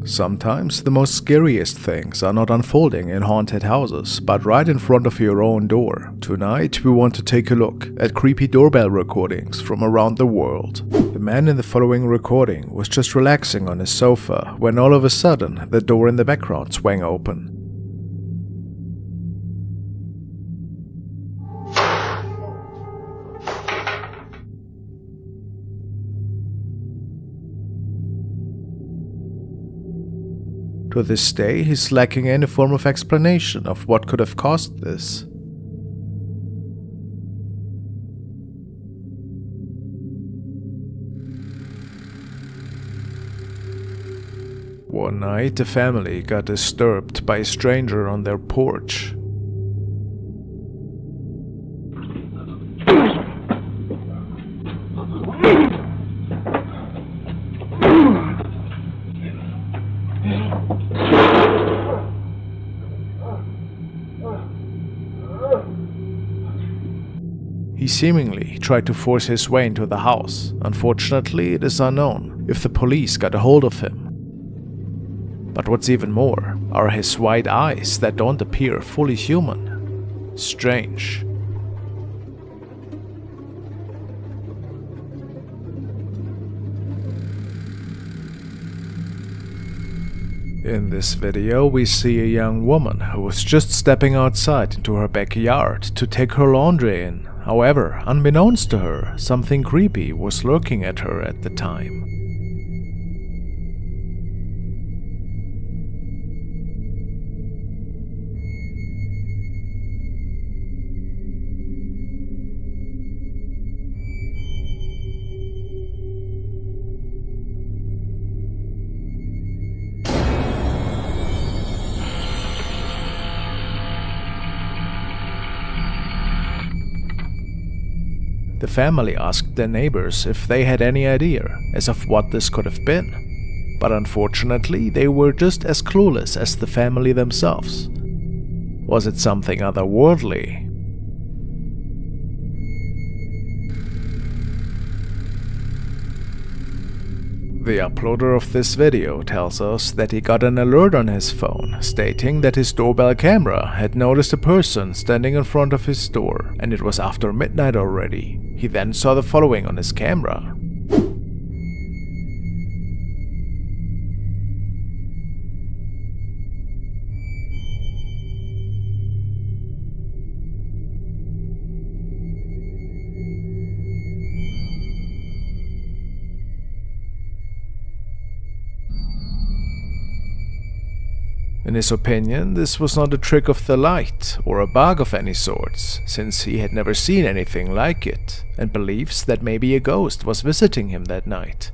Sometimes the most scariest things are not unfolding in haunted houses, but right in front of your own door. Tonight we want to take a look at creepy doorbell recordings from around the world. The man in the following recording was just relaxing on his sofa when all of a sudden the door in the background swung open. To this day, he's lacking any form of explanation of what could have caused this. One night, the family got disturbed by a stranger on their porch. He seemingly tried to force his way into the house. Unfortunately, it is unknown if the police got a hold of him. But what's even more are his wide eyes that don't appear fully human. Strange. In this video, we see a young woman who was just stepping outside into her backyard to take her laundry in. However, unbeknownst to her, something creepy was lurking at her at the time. The family asked their neighbors if they had any idea as of what this could have been, but unfortunately they were just as clueless as the family themselves. Was it something otherworldly? The uploader of this video tells us that he got an alert on his phone stating that his doorbell camera had noticed a person standing in front of his door, and it was after midnight already. He then saw the following on his camera. In his opinion, this was not a trick of the light or a bug of any sorts, since he had never seen anything like it, and believes that maybe a ghost was visiting him that night.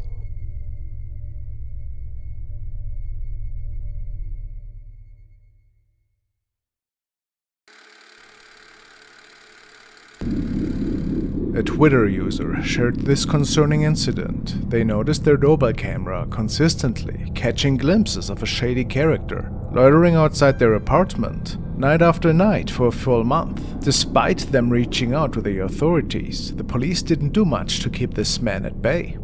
A Twitter user shared this concerning incident. They noticed their doorbell camera consistently catching glimpses of a shady character loitering outside their apartment night after night for a full month. Despite them reaching out to the authorities, the police didn't do much to keep this man at bay.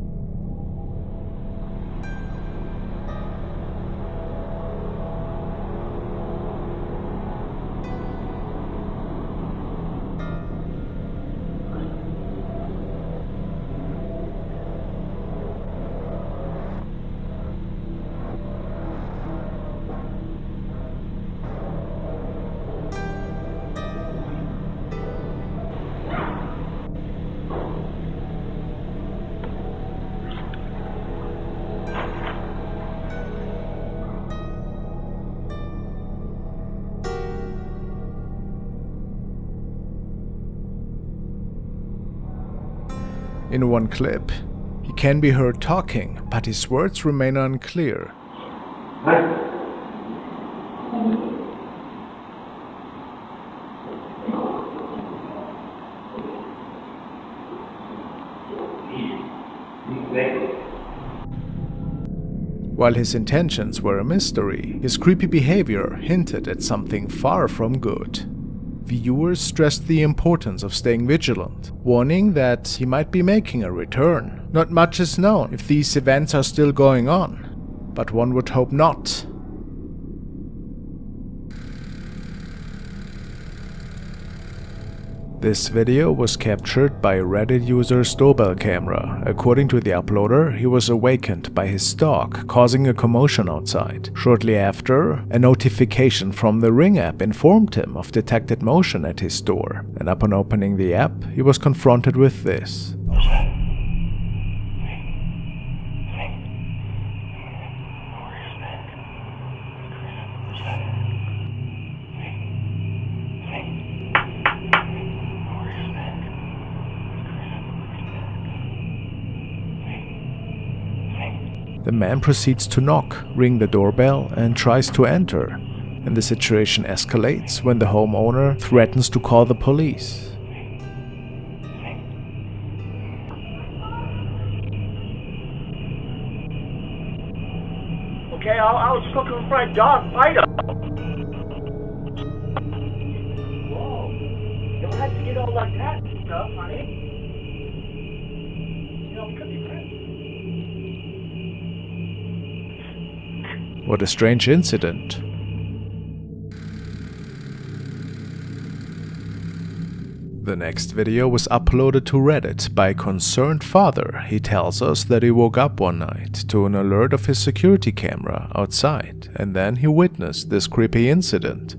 In one clip, he can be heard talking, but his words remain unclear. While his intentions were a mystery, his creepy behavior hinted at something far from good. Viewers stressed the importance of staying vigilant, warning that he might be making a return. Not much is known if these events are still going on, but one would hope not. This video was captured by a Reddit user's doorbell camera. According to the uploader, he was awakened by his dog causing a commotion outside. Shortly after, a notification from the Ring app informed him of detected motion at his door, and upon opening the app, he was confronted with this. The man proceeds to knock, ring the doorbell, and tries to enter, and the situation escalates when the homeowner threatens to call the police. Okay, I was just looking for my dog, Fido. Whoa, you don't have to get all like that and stuff, honey. You know, we could be friends. What a strange incident. The next video was uploaded to Reddit by a concerned father. He tells us that he woke up one night to an alert of his security camera outside, and then he witnessed this creepy incident.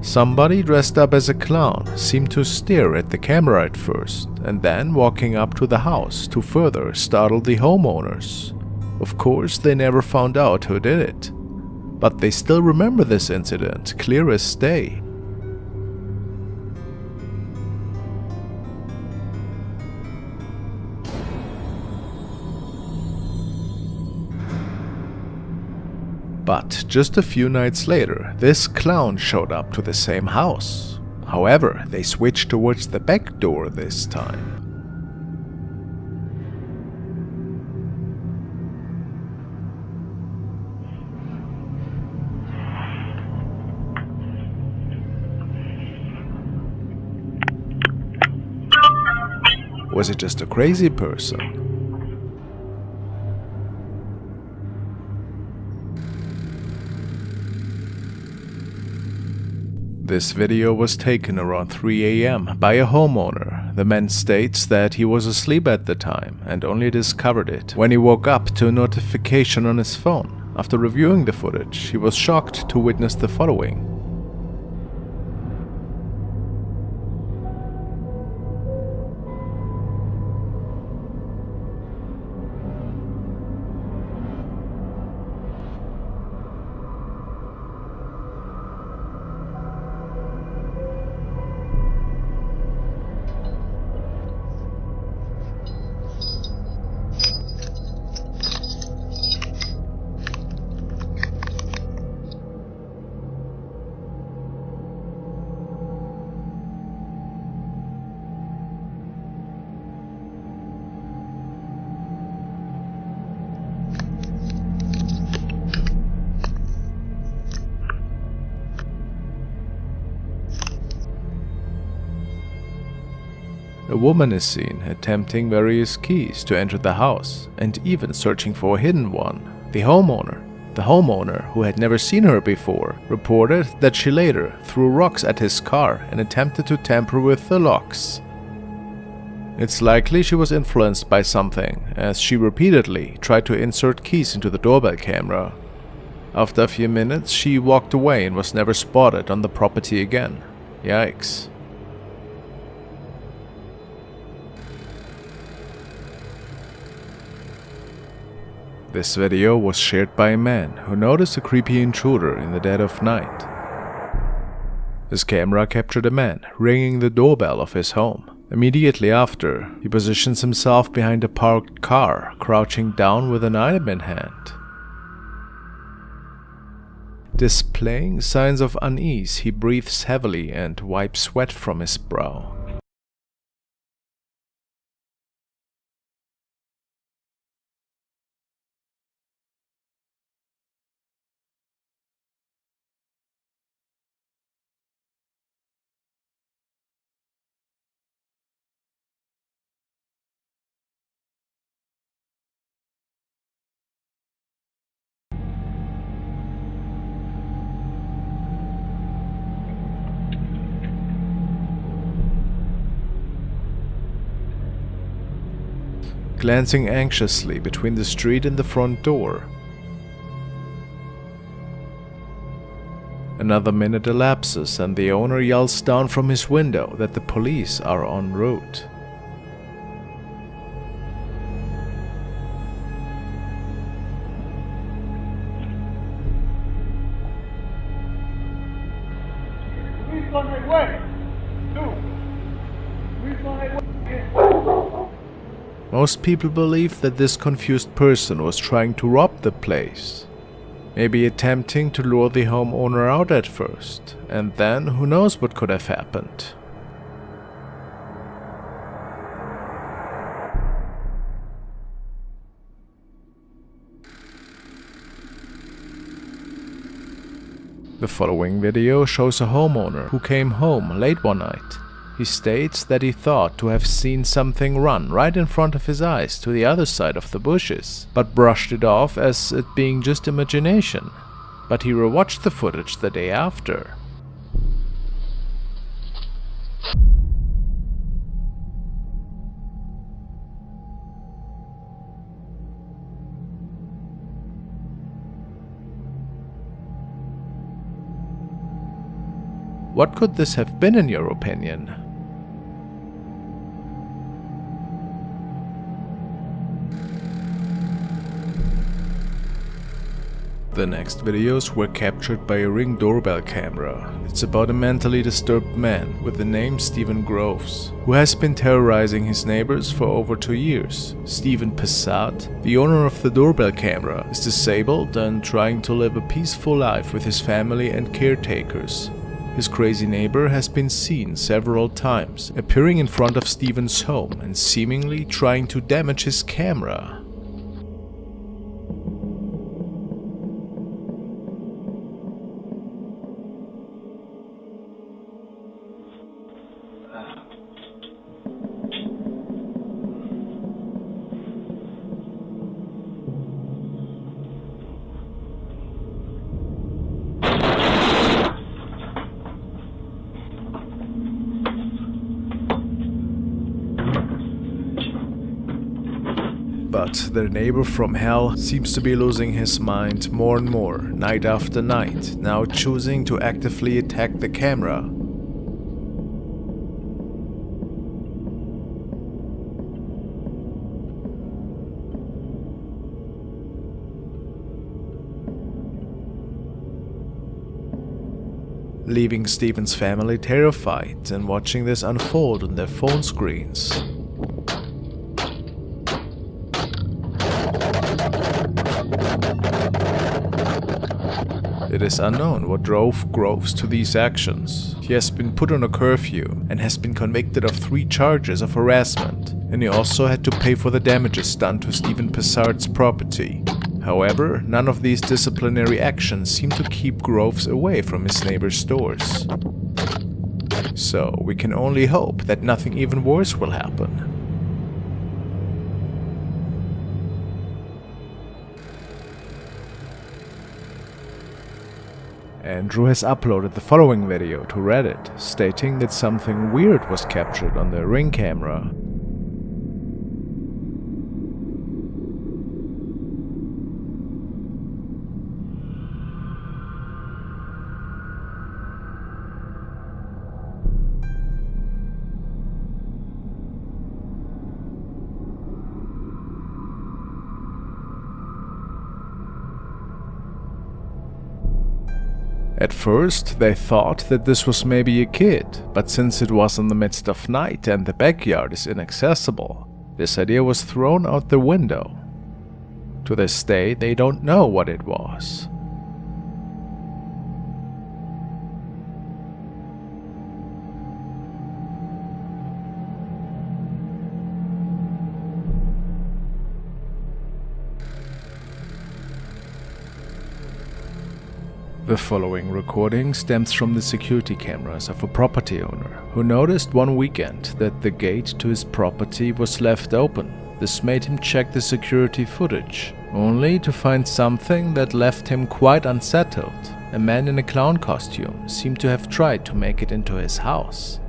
Somebody dressed up as a clown seemed to stare at the camera at first, and then walking up to the house to further startle the homeowners. Of course, they never found out who did it, but they still remember this incident clear as day. But just a few nights later, this clown showed up to the same house. However, they switched towards the back door this time. Was it just a crazy person? This video was taken around 3 AM by a homeowner. The man states that he was asleep at the time and only discovered it when he woke up to a notification on his phone. After reviewing the footage, he was shocked to witness the following. A woman is seen attempting various keys to enter the house and even searching for a hidden one. The homeowner, who had never seen her before, reported that she later threw rocks at his car and attempted to tamper with the locks. It's likely she was influenced by something, as she repeatedly tried to insert keys into the doorbell camera. After a few minutes, she walked away and was never spotted on the property again. Yikes. This video was shared by a man who noticed a creepy intruder in the dead of night. His camera captured a man ringing the doorbell of his home. Immediately after, he positions himself behind a parked car, crouching down with an item in hand. Displaying signs of unease, he breathes heavily and wipes sweat from his brow. Glancing anxiously between the street and the front door. Another minute elapses and the owner yells down from his window that the police are en route. Please go that way. Please go that way. Most people believe that this confused person was trying to rob the place. Maybe attempting to lure the homeowner out at first, and then who knows what could have happened. The following video shows a homeowner who came home late one night. He states that he thought to have seen something run right in front of his eyes to the other side of the bushes, but brushed it off as it being just imagination. But he rewatched the footage the day after. What could this have been in your opinion? The next videos were captured by a Ring doorbell camera. It's about a mentally disturbed man with the name Stephen Groves, who has been terrorizing his neighbors for over 2 years. Stephen Passat, the owner of the doorbell camera, is disabled and trying to live a peaceful life with his family and caretakers. His crazy neighbor has been seen several times, appearing in front of Stephen's home and seemingly trying to damage his camera. But their neighbor from hell seems to be losing his mind more and more, night after night, now choosing to actively attack the camera. Leaving Stephen's family terrified and watching this unfold on their phone screens. It is unknown what drove Groves to these actions. He has been put on a curfew and has been convicted of 3 charges of harassment, and he also had to pay for the damages done to Stephen Passart's property. However, none of these disciplinary actions seem to keep Groves away from his neighbor's stores. So we can only hope that nothing even worse will happen. Andrew has uploaded the following video to Reddit, stating that something weird was captured on the Ring camera. At first, they thought that this was maybe a kid, but since it was in the midst of night and the backyard is inaccessible, this idea was thrown out the window. To this day, they don't know what it was. The following recording stems from the security cameras of a property owner who noticed one weekend that the gate to his property was left open. This made him check the security footage, only to find something that left him quite unsettled. A man in a clown costume seemed to have tried to make it into his house.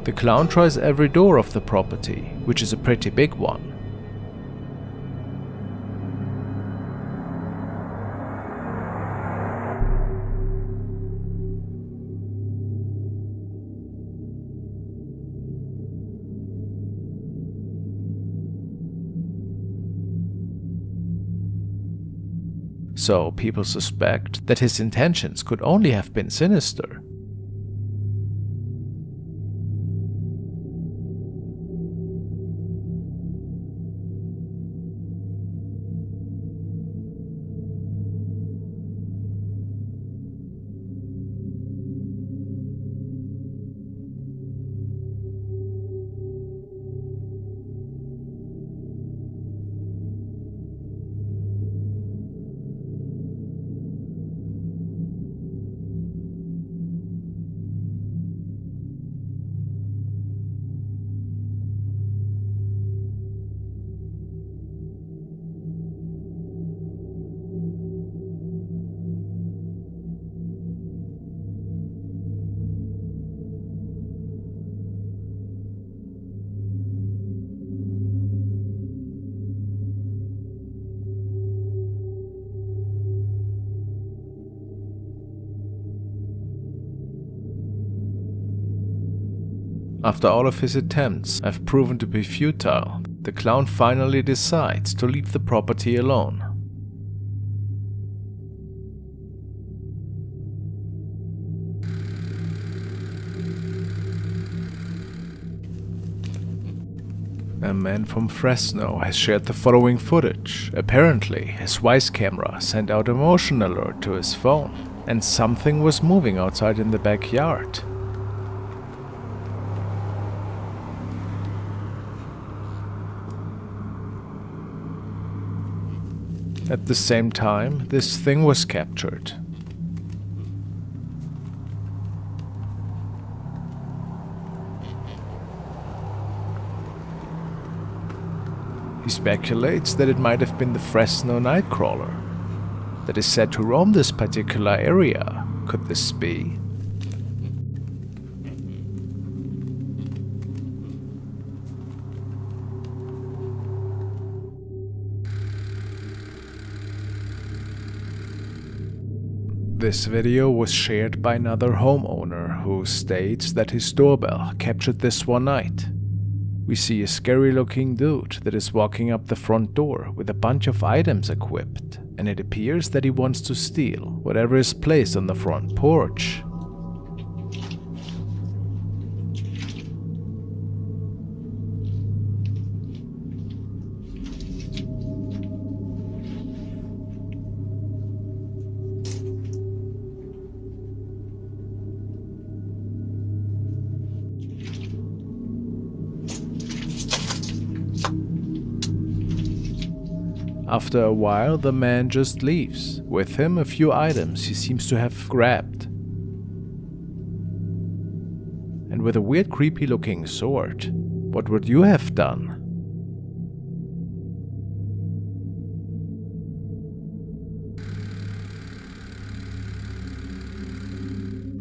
The clown tries every door of the property, which is a pretty big one. So people suspect that his intentions could only have been sinister. After all of his attempts have proven to be futile, the clown finally decides to leave the property alone. A man from Fresno has shared the following footage. Apparently, his wife's camera sent out a motion alert to his phone, and something was moving outside in the backyard. At the same time, this thing was captured. He speculates that it might have been the Fresno Nightcrawler that is said to roam this particular area. Could this be? This video was shared by another homeowner who states that his doorbell captured this one night. We see a scary looking dude that is walking up the front door with a bunch of items equipped, and it appears that he wants to steal whatever is placed on the front porch. After a while, the man just leaves. With him, a few items he seems to have grabbed. And with a weird, creepy looking sword. What would you have done?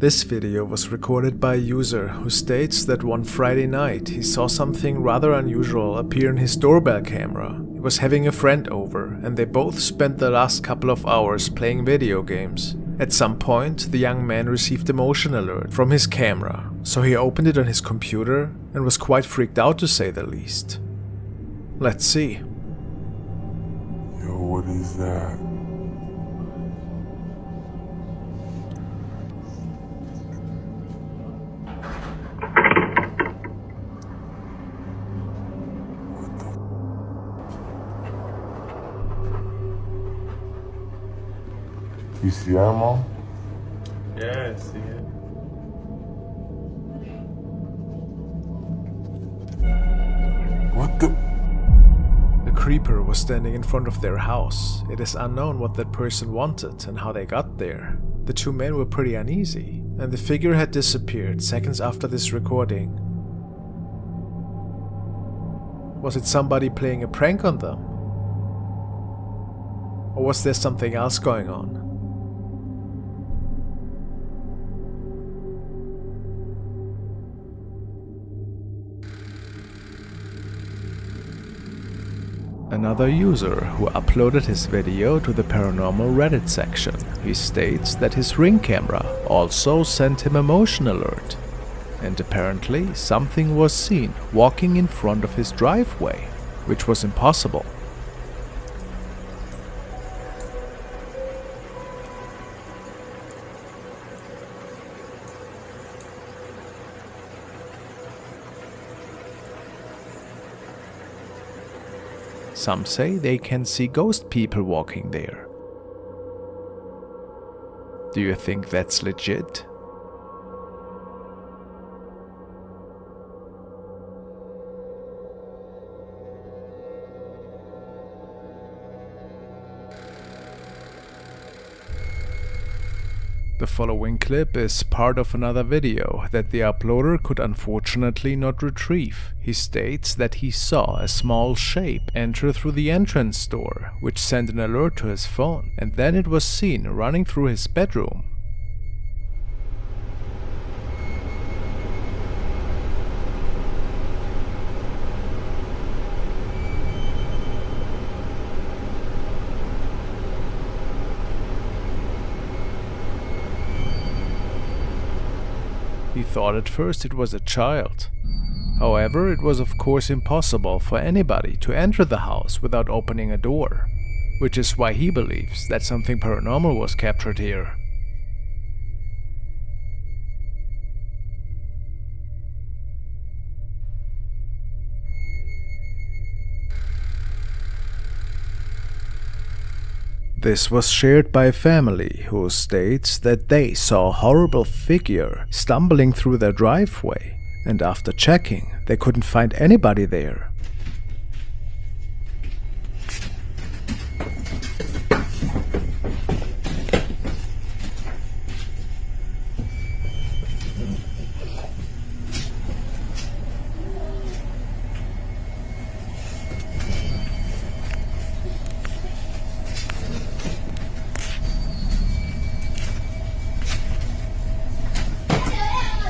This video was recorded by a user who states that one Friday night he saw something rather unusual appear in his doorbell camera. He was having a friend over and they both spent the last couple of hours playing video games. At some point, the young man received a motion alert from his camera, so he opened it on his computer and was quite freaked out to say the least. Let's see. Yo, what is that? You see that, Mom? Yeah, I see it. What the? A creeper was standing in front of their house. It is unknown what that person wanted and how they got there. The two men were pretty uneasy, and the figure had disappeared seconds after this recording. Was it somebody playing a prank on them? Or was there something else going on? Another user who uploaded his video to the paranormal Reddit section. He states that his Ring camera also sent him a motion alert, and apparently something was seen walking in front of his driveway, which was impossible. Some say they can see ghost people walking there. Do you think that's legit? The following clip is part of another video that the uploader could unfortunately not retrieve. He states that he saw a small shape enter through the entrance door, which sent an alert to his phone, and then it was seen running through his bedroom. He thought at first it was a child. However, it was of course impossible for anybody to enter the house without opening a door, which is why he believes that something paranormal was captured here. This was shared by a family who states that they saw a horrible figure stumbling through their driveway, and after checking, they couldn't find anybody there.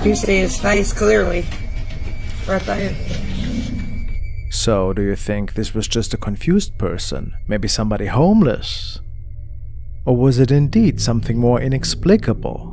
You see his face clearly, right there. So, do you think this was just a confused person? Maybe somebody homeless? Or was it indeed something more inexplicable?